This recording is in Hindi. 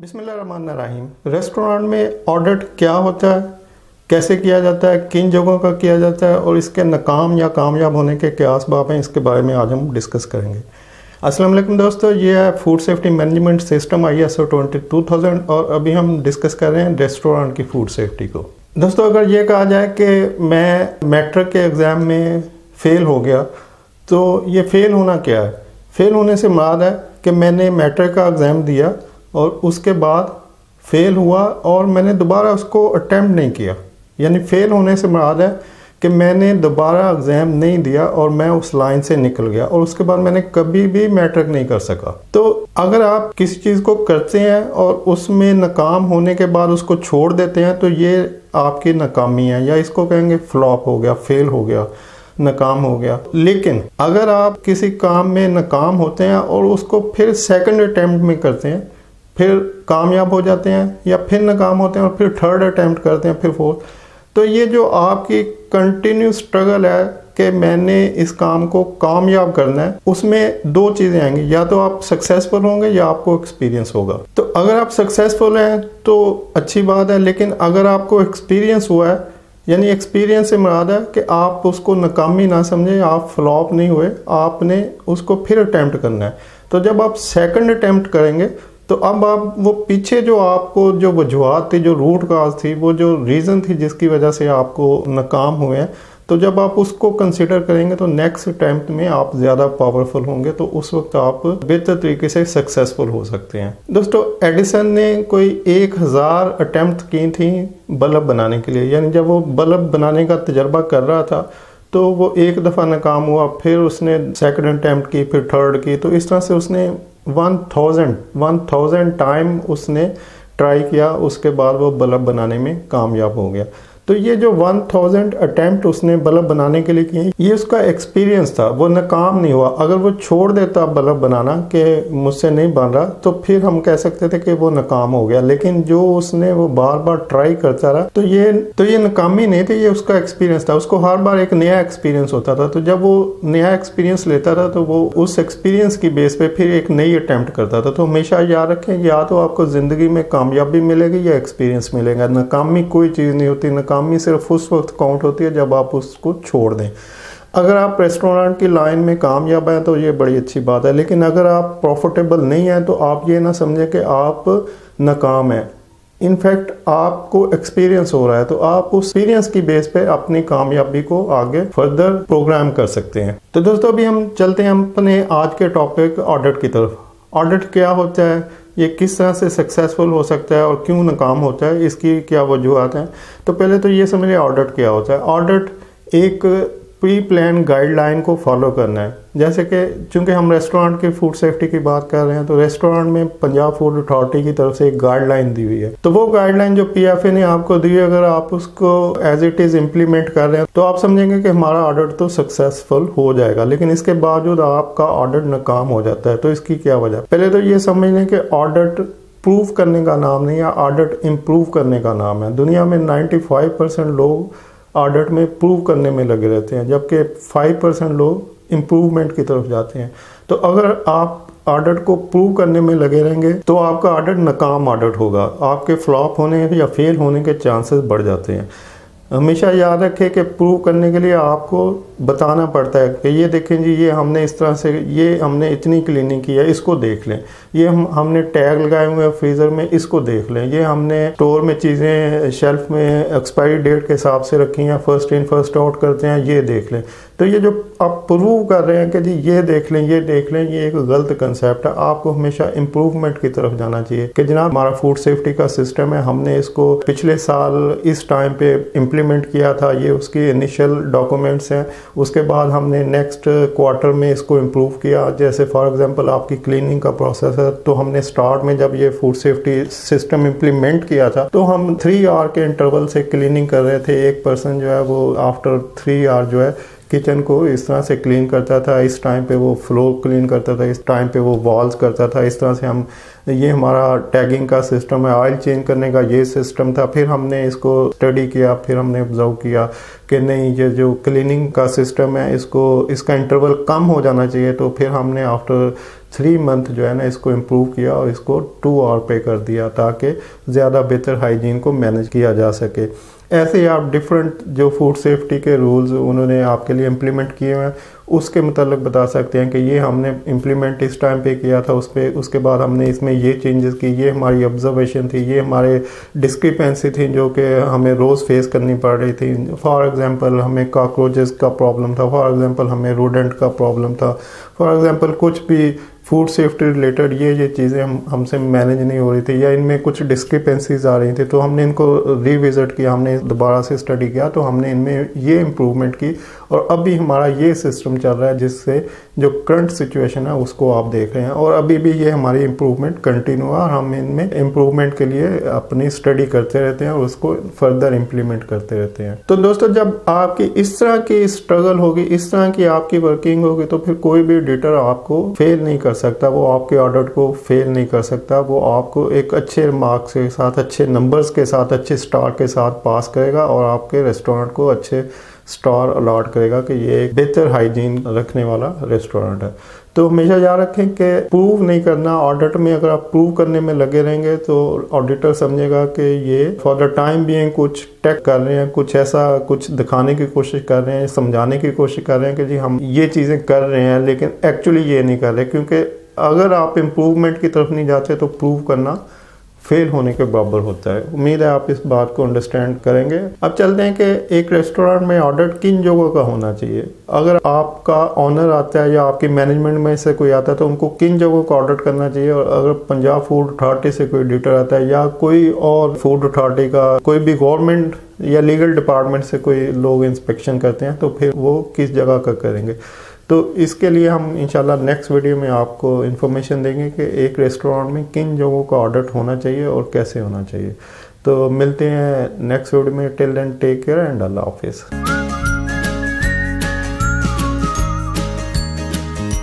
बिस्मिल्लाहिर्रहमानिर्रहीम। रेस्टोरेंट में ऑडिट क्या होता है, कैसे किया जाता है, किन जगहों का किया जाता है और इसके नाकाम या कामयाब होने के क्या असबाब हैं, इसके बारे में आज हम डिस्कस करेंगे। अस्सलाम वालेकुम दोस्तों, ये है food safety management system ISO 22000 और अभी हम डिस्कस कर रहे हैं रेस्टोरेंट की फूड सेफ्टी को। दोस्तों, अगर ये कहा जाए कि मैं मैट्रिक के एग्ज़ाम में फ़ेल हो गया तो ये फ़ेल होना क्या है? फ़ेल होने से मुराद है कि मैंने मैट्रिक का एग्ज़ाम दिया और उसके बाद फ़ेल हुआ और मैंने दोबारा उसको अटैम्प्ट नहीं किया। यानी फ़ेल होने से मुराद है कि मैंने दोबारा एग्ज़ाम नहीं दिया और मैं उस लाइन से निकल गया और उसके बाद मैंने कभी भी मैट्रिक नहीं कर सका। तो अगर आप किसी चीज़ को करते हैं और उसमें नाकाम होने के बाद उसको छोड़ देते हैं तो ये आपकी नाकामी है, या इसको कहेंगे फ्लॉप हो गया, फेल हो गया, नाकाम हो गया। लेकिन अगर आप किसी काम में नाकाम होते हैं और उसको फिर सेकंड अटैम्प्ट में करते हैं, फिर कामयाब हो जाते हैं, या फिर नाकाम होते हैं और फिर थर्ड अटैम्प्ट करते हैं, फिर फोर्थ, तो ये जो आपकी कंटिन्यू स्ट्रगल है कि मैंने इस काम को कामयाब करना है, उसमें दो चीज़ें आएंगी, या तो आप सक्सेसफुल होंगे या आपको एक्सपीरियंस होगा। तो अगर आप सक्सेसफुल हैं तो अच्छी बात है, लेकिन अगर आपको एक्सपीरियंस हुआ है, यानी एक्सपीरियंस से मुराद है कि आप उसको नाकामी ना समझें, आप फ्लॉप नहीं हुए, आपने उसको फिर अटैम्प्ट करना है। तो जब आप सेकंड अटैम्प्ट करेंगे तो अब आप वो पीछे जो आपको जो वजूहात थी, जो रूट काज थी, वो जो रीज़न थी जिसकी वजह से आपको नाकाम हुए हैं, तो जब आप उसको कंसिडर करेंगे तो नेक्स्ट अटैम्प्ट में आप ज़्यादा पावरफुल होंगे, तो उस वक्त आप बेहतर तरीके से सक्सेसफुल हो सकते हैं। दोस्तों, एडिसन ने कोई 1000 अटैम्प्ट की थी बल्ब बनाने के लिए। यानी जब वो बल्ब बनाने का तजर्बा कर रहा था तो वो एक दफ़ा नाकाम हुआ, फिर उसने सेकंड अटैम्प्ट की, फिर थर्ड की, तो इस तरह से उसने 1000 टाइम उसने ट्राई किया, उसके बाद वो बल्ब बनाने में कामयाब हो गया। तो ये जो 1000 अटैम्प्ट उसने बल्ब बनाने के लिए किए, ये उसका एक्सपीरियंस था, वो नाकाम नहीं हुआ। अगर वो छोड़ देता बल्ब बनाना कि मुझसे नहीं बन रहा, तो फिर हम कह सकते थे कि वो नाकाम हो गया। लेकिन जो उसने वो बार बार ट्राई करता रहा, तो ये नाकामी नहीं थी, ये उसका एक्सपीरियंस था। उसको हर बार एक नया एक्सपीरियंस होता था, तो जब वो नया एक्सपीरियंस लेता था तो वो उस एक्सपीरियंस की बेस पे फिर एक नई अटैम्प्ट करता था। तो हमेशा याद रखें, या तो आपको ज़िंदगी में कामयाबी मिलेगी या एक्सपीरियंस मिलेगा। नाकामी कोई चीज़ नहीं होती, नाकामी सिर्फ उस वक्त काउंट होती है जब आप उसको छोड़ दें। अगर आप रेस्टोरेंट की लाइन में कामयाब हैं तो ये बड़ी अच्छी बात है, लेकिन अगर आप प्रॉफिटेबल नहीं हैं तो आप ये ना समझें कि आप नाकाम हैं। इनफैक्ट आपको एक्सपीरियंस हो रहा है, तो आप उस एक्सपीरियंस की बेस पे अपनी कामयाबी को आगे फर्दर प्रोग्राम कर सकते हैं। तो दोस्तों, अभी हम चलते हैं अपने आज के टॉपिक ऑडिट की तरफ। ऑडिट क्या होता है, ये किस तरह से सक्सेसफुल हो सकता है और क्यों नाकाम होता है, इसकी क्या वजूहत हैं। तो पहले तो ये समझिए ऑडिट क्या होता है। ऑडिट एक प्री प्लान गाइडलाइन को फॉलो करना है। जैसे कि चूंकि हम रेस्टोरेंट की फूड सेफ्टी की बात कर रहे हैं, तो रेस्टोरेंट में पंजाब फूड अथॉरिटी की तरफ से एक गाइडलाइन दी हुई है। तो वो गाइडलाइन जो PFA ने आपको दी है, अगर आप उसको एज इट इज़ इम्प्लीमेंट कर रहे हैं तो आप समझेंगे कि हमारा ऑडिट तो सक्सेसफुल हो जाएगा, लेकिन इसके बावजूद आपका ऑडिट नाकाम हो जाता है। तो इसकी क्या वजह? पहले तो ये समझ लें कि ऑडिट प्रूव करने का नाम नहीं है, ऑडिट इम्प्रूव करने का नाम है। दुनिया में 95% लोग ऑडिट में प्रूव करने में लगे रहते हैं, जबकि 5% लोग इम्प्रूवमेंट की तरफ जाते हैं। तो अगर आप ऑडिट को प्रूव करने में लगे रहेंगे तो आपका ऑडिट नाकाम ऑडिट होगा, आपके फ्लॉप होने या फेल होने के चांसेस बढ़ जाते हैं। हमेशा याद रखें कि प्रूव करने के लिए आपको बताना पड़ता है कि ये देखें जी, ये हमने इस तरह से, ये हमने इतनी क्लीनिंग की है, इसको देख लें। ये हमने टैग लगाए हुए हैं फ्रीज़र में, इसको देख लें। ये हमने स्टोर में चीज़ें शेल्फ में एक्सपायरी डेट के हिसाब से रखी हैं, फर्स्ट इन फर्स्ट आउट करते हैं, ये देख लें। तो ये जो आप प्रूव कर रहे हैं कि जी ये देख लें, ये देख लें, ये एक गलत कंसेप्ट है। आपको हमेशा इम्प्रूवमेंट की तरफ जाना चाहिए कि जनाब हमारा फूड सेफ्टी का सिस्टम है, हमने इसको पिछले साल इस टाइम पे इम्प्लीमेंट किया था, ये उसकी इनिशियल डॉक्यूमेंट्स हैं। उसके बाद हमने नेक्स्ट क्वार्टर में इसको इम्प्रूव किया। जैसे फॉर एग्जांपल आपकी क्लीनिंग का प्रोसेस है, तो हमने स्टार्ट में जब ये फूड सेफ्टी सिस्टम इम्प्लीमेंट किया था तो हम 3 आवर के इंटरवल से क्लीनिंग कर रहे थे। एक पर्सन जो है वो आफ्टर 3 आवर जो है किचन को इस तरह से क्लीन करता था, इस टाइम पे वो फ्लोर क्लीन करता था, इस टाइम पे वो वॉल्स करता था, इस तरह से हम, ये हमारा टैगिंग का सिस्टम है, ऑयल चेंज करने का ये सिस्टम था। फिर हमने इसको स्टडी किया, फिर हमने ऑब्जर्व किया कि नहीं, ये जो क्लीनिंग का सिस्टम है इसका इंटरवल कम हो जाना चाहिए। तो फिर हमने आफ्टर 3 मंथ जो है ना इसको इम्प्रूव किया और इसको 2 आवर पे कर दिया ताकि ज़्यादा बेहतर हाइजीन को मैनेज किया जा सके। ऐसे ही आप डिफरेंट जो फूड सेफ्टी के रूल्स उन्होंने आपके लिए इम्प्लीमेंट किए हैं उसके मतलब बता सकते हैं कि ये हमने इम्प्लीमेंट इस टाइम पे किया था, उसके बाद हमने इसमें ये चेंजेस की, ये हमारी ऑब्जर्वेशन थी, ये हमारे डिस्क्रिपेंसी थी जो कि हमें रोज़ फेस करनी पड़ रही थी। फॉर एग्जांपल हमें कॉकरोचेस का प्रॉब्लम था, फॉर एग्जांपल हमें रोडेंट का प्रॉब्लम था, फॉर एग्जांपल कुछ भी फूड सेफ्टी रिलेटेड ये चीज़ें हमसे मैनेज नहीं हो रही थी या इनमें कुछ डिस्क्रिपेंसीज आ रही थी। तो हमने इनको रिविज़िट किया, हमने दोबारा से स्टडी किया, तो हमने इनमें ये इम्प्रूवमेंट की और अभी हमारा ये सिस्टम चल रहा है जिससे जो करंट सिचुएशन है उसको आप देख रहे हैं और अभी भी ये हमारी इम्प्रूवमेंट कंटिन्यू है और हम इनमें इम्प्रूवमेंट के लिए अपनी स्टडी करते रहते हैं और उसको फर्दर इम्प्लीमेंट करते रहते हैं। तो दोस्तों, जब आपकी इस तरह की स्ट्रगल होगी, इस तरह की आपकी वर्किंग होगी, तो फिर कोई भी एडिटर आपको फेल नहीं कर सकता, वो आपके ऑडिट को फेल नहीं कर सकता, वो आपको एक अच्छे मार्क्स के साथ, अच्छे नंबर्स के साथ, अच्छे स्टार के साथ पास करेगा और आपके रेस्टोरेंट को अच्छे स्टार अलॉट करेगा कि ये एक बेहतर हाइजीन रखने वाला रेस्टोरेंट है। तो हमेशा याद रखें कि प्रूव नहीं करना, ऑडिट में अगर आप प्रूव करने में लगे रहेंगे तो ऑडिटर समझेगा कि ये फॉर द टाइम बीइंग कुछ टेक कर रहे हैं, कुछ ऐसा कुछ दिखाने की कोशिश कर रहे हैं, समझाने की कोशिश कर रहे हैं कि जी हम ये चीज़ें कर रहे हैं, लेकिन एक्चुअली ये नहीं कर रहे। क्योंकि अगर आप इम्प्रूवमेंट की तरफ नहीं जाते तो प्रूव करना फेल होने के बराबर होता है। उम्मीद है आप इस बात को अंडरस्टैंड करेंगे। अब चलते हैं कि एक रेस्टोरेंट में ऑडिट किन जगहों का होना चाहिए। अगर आपका ऑनर आता है या आपकी मैनेजमेंट में से कोई आता है तो उनको किन जगहों का ऑडिट करना चाहिए, और अगर पंजाब फूड अथॉरिटी से कोई ऑडिटर आता है या कोई और फूड अथॉरिटी का कोई भी गवर्नमेंट या लीगल डिपार्टमेंट से कोई लोग इंस्पेक्शन करते हैं तो फिर वो किस जगह का करेंगे। तो इसके लिए हम इंशाल्लाह नेक्स्ट वीडियो में आपको इन्फॉर्मेशन देंगे कि एक रेस्टोरेंट में किन जगहों का ऑडिट होना चाहिए और कैसे होना चाहिए। तो मिलते हैं नेक्स्ट वीडियो में। Till then take care and अल्लाह हाफिज़।